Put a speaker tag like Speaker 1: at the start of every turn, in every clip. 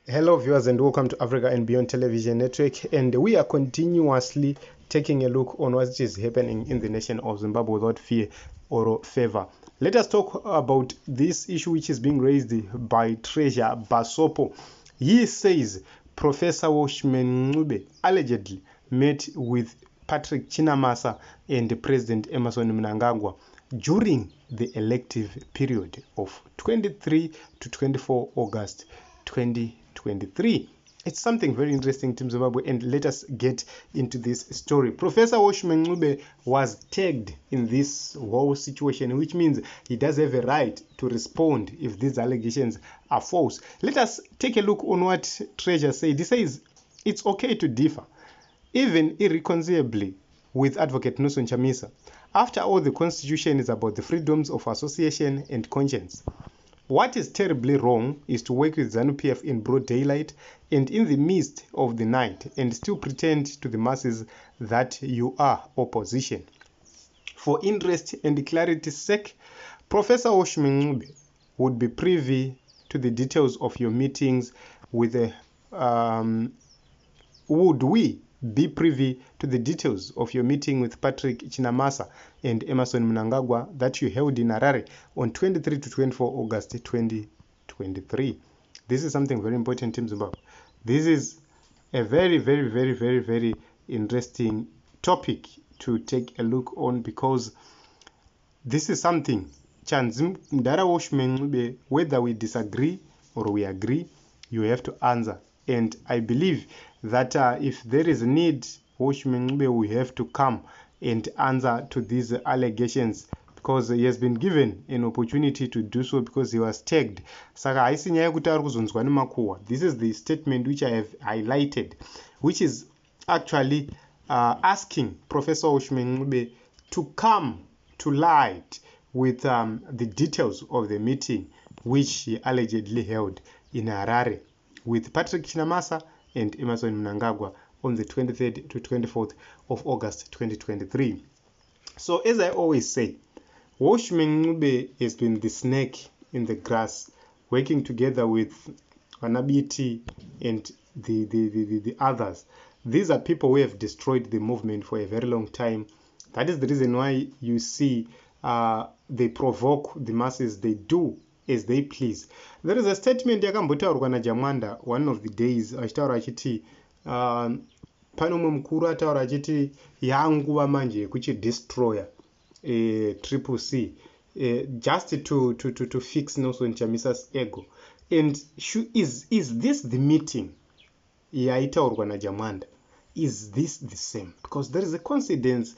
Speaker 1: Hello viewers and welcome to Africa and Beyond Television Network, and we are continuously taking a look on what is happening in the nation of Zimbabwe without fear or favor. Let us talk about this issue which is being raised by Treasure Basopo. He says Professor Welshman Ncube allegedly met with Patrick Chinamasa and President Emmerson Mnangagwa during the elective period of 23 to 24 August 2023. It's something very interesting to Zimbabwe, and let us get into this story. Professor Welshman Ncube was tagged in this whole situation, which means he does have a right to respond if these allegations are false. Let us take a look on what Treasure said. He says it's okay to differ, even irreconcilably, with Advocate Nelson Chamisa. After all, the Constitution is about the freedoms of association and conscience. What is terribly wrong is to work with ZANU-PF in broad daylight and in the midst of the night and still pretend to the masses that you are opposition. For interest and clarity's sake, Professor Welshman Ncube would be privy to the details of your meetings with would we be privy to the details of your meeting with Patrick Chinamasa and Emmerson Mnangagwa that you held in Harare on 23 to 24 August 2023. This is something very important in Zimbabwe. This is a very interesting topic to take a look on, because this is something whether we disagree or we agree, you have to answer. And I believe that if there is a need, Welshman Ncube will have to come and answer to these allegations, because he has been given an opportunity to do so because he was tagged. This is the statement which I have highlighted, which is actually asking Professor Welshman Ncube to come to light with the details of the meeting which he allegedly held in Harare with Patrick Chinamasa and Emmerson Mnangagwa on the 23rd to 24th of August 2023. So as I always say, Welshman Ncube has been the snake in the grass, working together with Wanabiti and the others. These are people who have destroyed the movement for a very long time. That is the reason why you see they provoke the masses, they do as they please. There is a statement yakambotaurwa naJamwanda one of the days achitaura achiti panomwe mukuru ataura achiti yanguva manje yekuchidestroya triple C just to fix Nelson Chamisa's ego. And is this the meeting yaitaurwa naJamwanda? Is this the same? Because there is a coincidence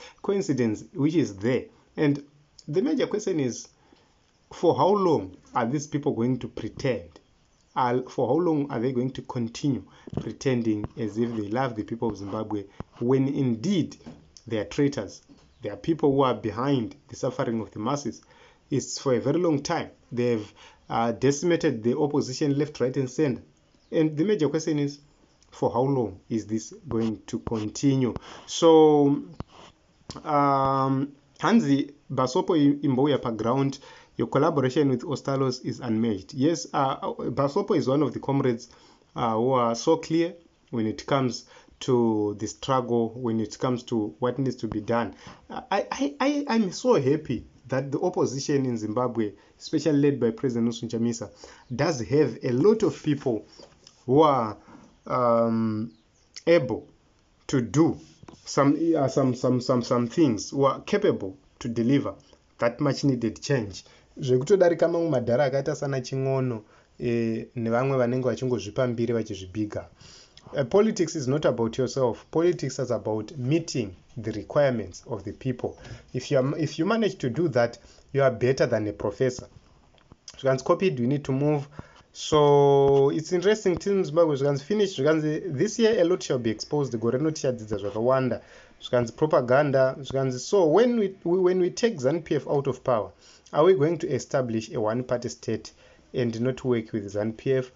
Speaker 1: which is there, and the major question is, for how long are these people going to pretend? For how long are they going to continue pretending as if they love the people of Zimbabwe, when indeed they are traitors? They are people who are behind the suffering of the masses. It's for a very long time. They've decimated the opposition left, right, and center. And the major question is, for how long is this going to continue? So, Hansi Basopo Imboya per ground, your collaboration with Ostalos is unmatched. Yes, Basopo is one of the comrades who are so clear when it comes to the struggle, when it comes to what needs to be done. I'm so happy that the opposition in Zimbabwe, especially led by President Nelson Chamisa, does have a lot of people who are able to do some things, who are capable to deliver that much needed change. Zvekutodarika mamwe madhara akaita sana Chingono nevamwe vanenge vachingozvipa mbiri vachizvibiga. Politics is not about yourself. Politics is about meeting the requirements of the people. If you manage to do that, you are better than a professor. Zvikanzi copied, we need to move. So it's interesting. Teams Zimbabwe zvikanzi finish. This year a lot shall be exposed. The gore notichadzidza zvakawanda. Zvikanzi propaganda. Zvikanzi so when we take ZANU-PF out of power, are we going to establish a one-party state and not work with ZANU-PF?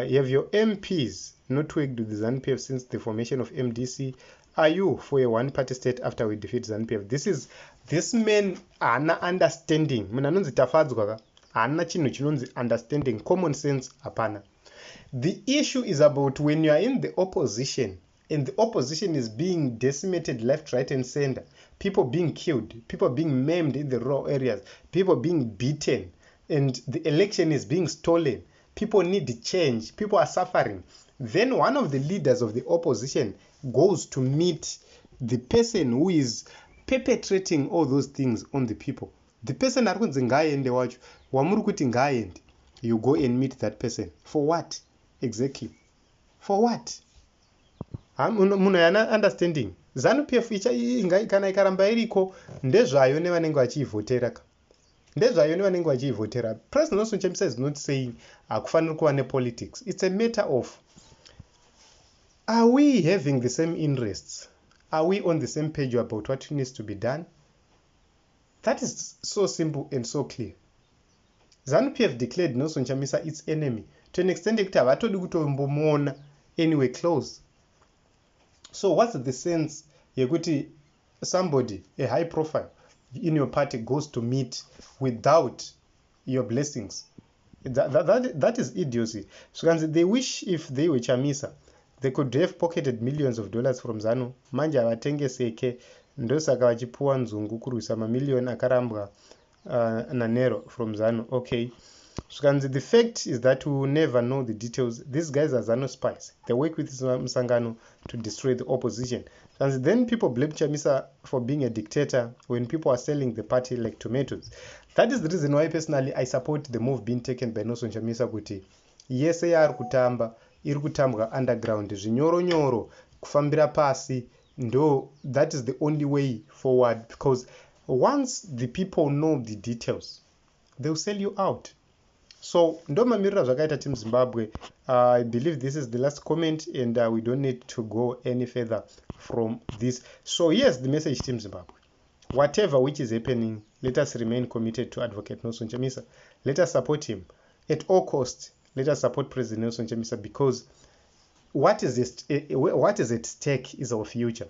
Speaker 1: You have your MPs not worked with the ZANU-PF since the formation of MDC. Are you for a one-party state after we defeat ZANU-PF? This man ana understanding. Munhu anonzi tafadzwa ka. Hana chinhu chinonzi understanding, common sense hapana. The issue is about when you are in the opposition and the opposition is being decimated left, right, and center, people being killed, people being maimed in the rural areas, people being beaten, and the election is being stolen. People need change, people are suffering. Then one of the leaders of the opposition goes to meet the person who is perpetrating all those things on the people. The person ari kunzi ngaaende wacho, wamuri kuti ngaaende, you go and meet that person. For what? Exactly. For what? Munhu yana understanding. ZANU PF kana ikaramba iriko ndezvayo nevanenge vachiivhotera. Ndezvayo nevanenge vachiivhotera. President Nelson Chamisa is not saying akufaniri kuva nepolitics. It's a matter of, are we having the same interests? Are we on the same page about what needs to be done? That is so simple and so clear. ZANU PF declared Nelson Chamisa its enemy to an extent that havatodi kutombomuona anywhere close. So what's the sense yekuti somebody, a high profile in your party, goes to meet without your blessings? That is idiocy. So they wish if they were Chamisa, they could have pocketed millions of dollars from ZANU. Manje havatengeseke, ndosaka vachipuwa nzungu kurwisa mamillion akarambwa nanero from ZANU. Okay. So the fact is that we will never know the details. These guys are ZANU spies. They work with Msangano to destroy the opposition. And then people blame Chamisa for being a dictator when people are selling the party like tomatoes. That is the reason why personally I support the move being taken by Nelson Chamisa kuti yes ari kutamba iri kutambwa underground zvinyoro kufambira pasi ndo. That is the only way forward, because once the people know the details they will sell you out. So ndo mamirira zvakaita Team Zimbabwe. I believe this is the last comment and we don't need to go any further from this. So here's the message, Team Zimbabwe. Whatever which is happening, let us remain committed to Advocate Nelson Chamisa. Let us support him at all costs. Let us support President Nelson Chamisa, because what is at stake is our future.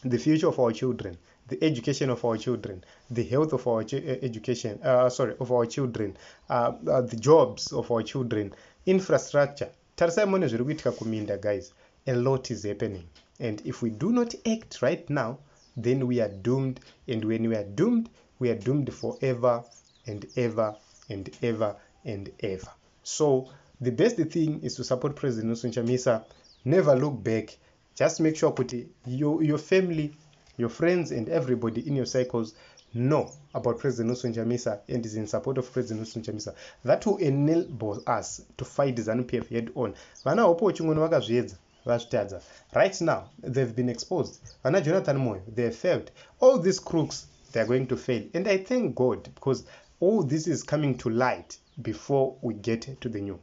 Speaker 1: The future of our children, the education of our children, the health of our of our children, the jobs of our children, infrastructure. Tarisai mone zviri kuitika kuminda, guys. A lot is happening. And if we do not act right now, then we are doomed. And when we are doomed forever and ever and ever and ever. So the best thing is to support President Nelson Chamisa. Never look back. Just make sure that your family, your friends, and everybody in your cycles know about President Nelson Chamisa and is in support of President Nelson Chamisa. That will enable us to fight ZANU PF head on. Vana hopo chungono vakazviedza vazvitadza. Right now, they've been exposed. Vana Jonathan Moyo, they have failed. All these crooks, they are going to fail. And I thank God, because all this is coming to light before we get to the new.